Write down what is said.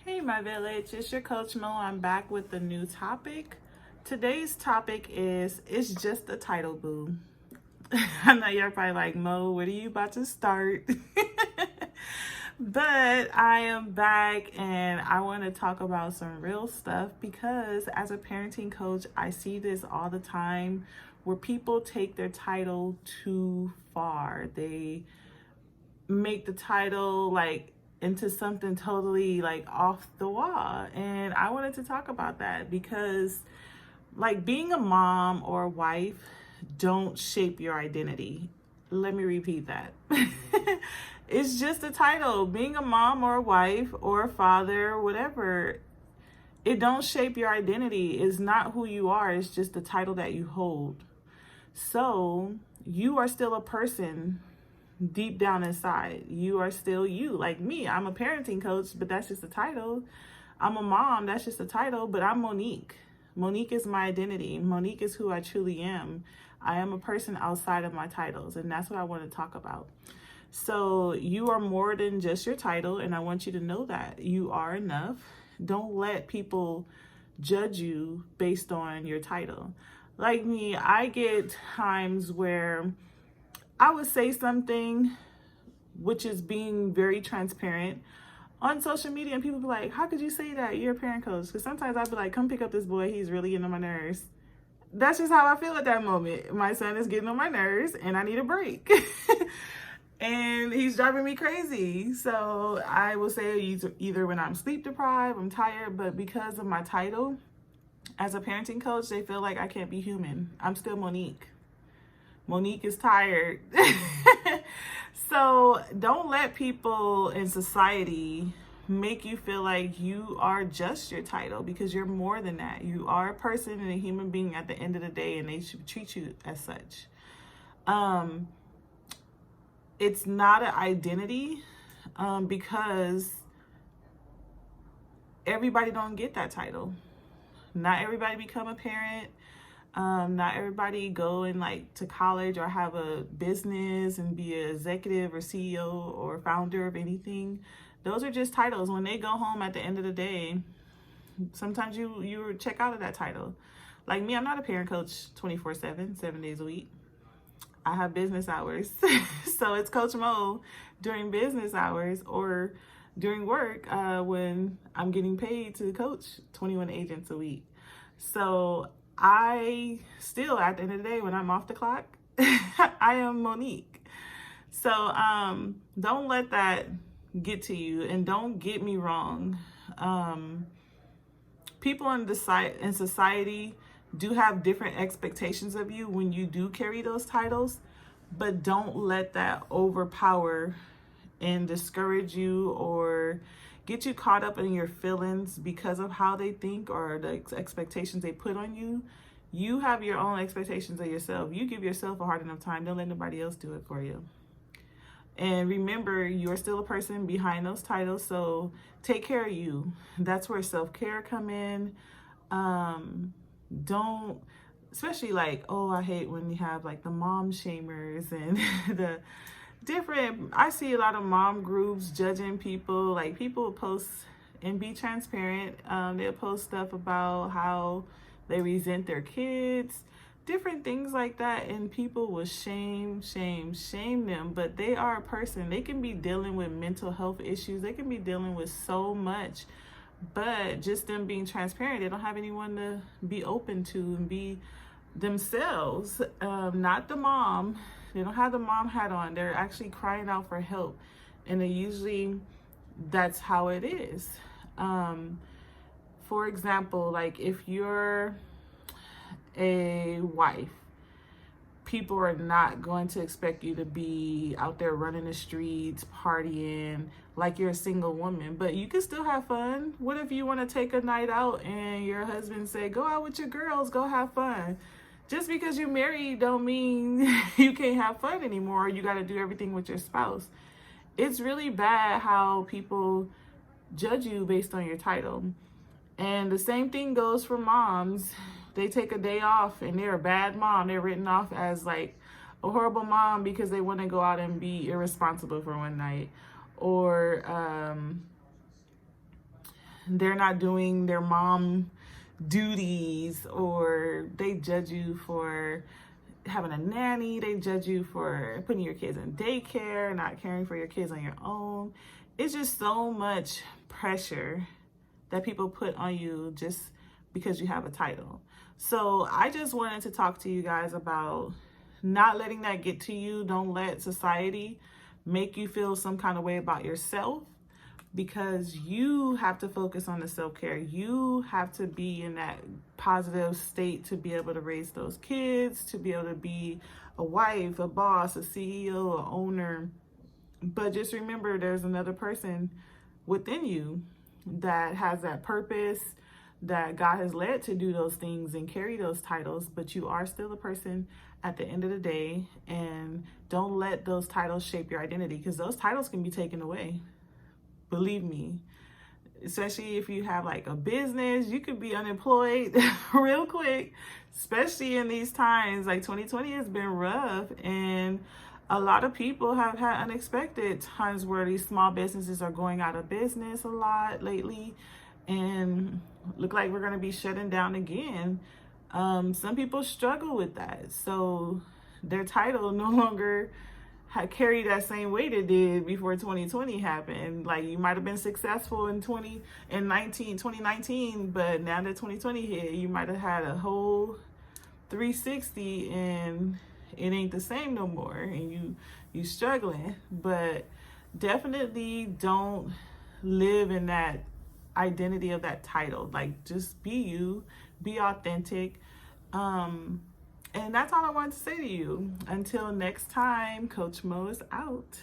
Hey, my village, it's your Coach Mo. I'm back with a new topic. Today's topic is It's Just a Title, Boo. I know you're probably like, Mo, what are you about to start? But I am back and I want to talk about some real stuff because as a parenting coach, I see this all the time where people take their title too far. They make the title like into something totally like off the wall. And I wanted to talk about that because like being a mom or a wife don't shape your identity. Let me repeat that. It's just a title. Being a mom or a wife or a father, whatever, it don't shape your identity. It's not who you are. It's just the title that you hold. So you are still a person deep down inside. You are still you. Like me, I'm a parenting coach, but that's just a title. I'm a mom, that's just a title, but I'm Monique. Monique is my identity. Monique is who I truly am. I am a person outside of my titles, and that's what I want to talk about. So you are more than just your title, and I want you to know that you are enough. Don't let people judge you based on your title. Like me, I get times where I would say something which is being very transparent on social media, and people be like, how could you say that? You're a parent coach. Because sometimes I'd be like, come pick up this boy. He's really getting on my nerves. That's just how I feel at that moment. My son is getting on my nerves and I need a break. And he's driving me crazy. So I will say either when I'm sleep deprived, I'm tired, but because of my title as a parenting coach, they feel like I can't be human. I'm still Monique. Monique is tired. So don't let people in society make you feel like you are just your title, because you're more than that. You are a person and a human being at the end of the day, and they should treat you as such. It's not an identity because everybody don't get that title. Not everybody become a parent. Not everybody go and like to college or have a business and be an executive or CEO or founder of anything. Those are just titles. When they go home at the end of the day, sometimes you check out of that title. Like me, I'm not a parent coach 24/7, 7 days a week. I have business hours. So it's Coach Mo during business hours or during work when I'm getting paid to coach 21 agents a week. So I still, at the end of the day, when I'm off the clock, I am Monique. So don't let that get to you, and don't get me wrong. People in society do have different expectations of you when you do carry those titles, but don't let that overpower and discourage you or get you caught up in your feelings because of how they think or the expectations they put on you. You have your own expectations of yourself. You give yourself a hard enough time. Don't let nobody else do it for you. And remember, you're still a person behind those titles, so take care of you. That's where self-care come in. Don't, especially like, oh, I hate when you have like the mom shamers and the different, I see a lot of mom groups judging people. Like people post and be transparent. They'll post stuff about how they resent their kids, different things like that, and people will shame them. But they are a person. They can be dealing with mental health issues. They can be dealing with so much, but just them being transparent, they don't have anyone to be open to and be themselves. Not the mom. They don't have the mom hat on. They're actually crying out for help, and that's how it is. For example, like if you're a wife, people are not going to expect you to be out there running the streets, partying like you're a single woman, but you can still have fun. What if you want to take a night out and your husband say, go out with your girls, go have fun? Just because you're married don't mean you can't have fun anymore. You got to do everything with your spouse. It's really bad how people judge you based on your title. And the same thing goes for moms. They take a day off and they're a bad mom. They're written off as like a horrible mom because they want to go out and be irresponsible for one night. Or they're not doing their mom duties, or they judge you for having a nanny, they judge you for putting your kids in daycare, not caring for your kids on your own. It's just so much pressure that people put on you just because you have a title. So I just wanted to talk to you guys about not letting that get to you. Don't let society make you feel some kind of way about yourself, because you have to focus on the self-care. You have to be in that positive state to be able to raise those kids, to be able to be a wife, a boss, a CEO, a owner. But just remember, there's another person within you that has that purpose, that God has led to do those things and carry those titles, but you are still a person at the end of the day. And don't let those titles shape your identity, because those titles can be taken away. Believe me, especially if you have like a business, you could be unemployed real quick, especially in these times. Like 2020 has been rough, and a lot of people have had unexpected times where these small businesses are going out of business a lot lately, and look like we're going to be shutting down again. Some people struggle with that, so their title no longer carry that same weight it did before 2020 happened. Like, you might have been successful in 2019, but now that 2020 hit, you might have had a whole 360 and it ain't the same no more, and you struggling. But definitely don't live in that identity of that title. Like, just be you, be authentic. And that's all I wanted to say to you. Until next time, Coach Mo is out.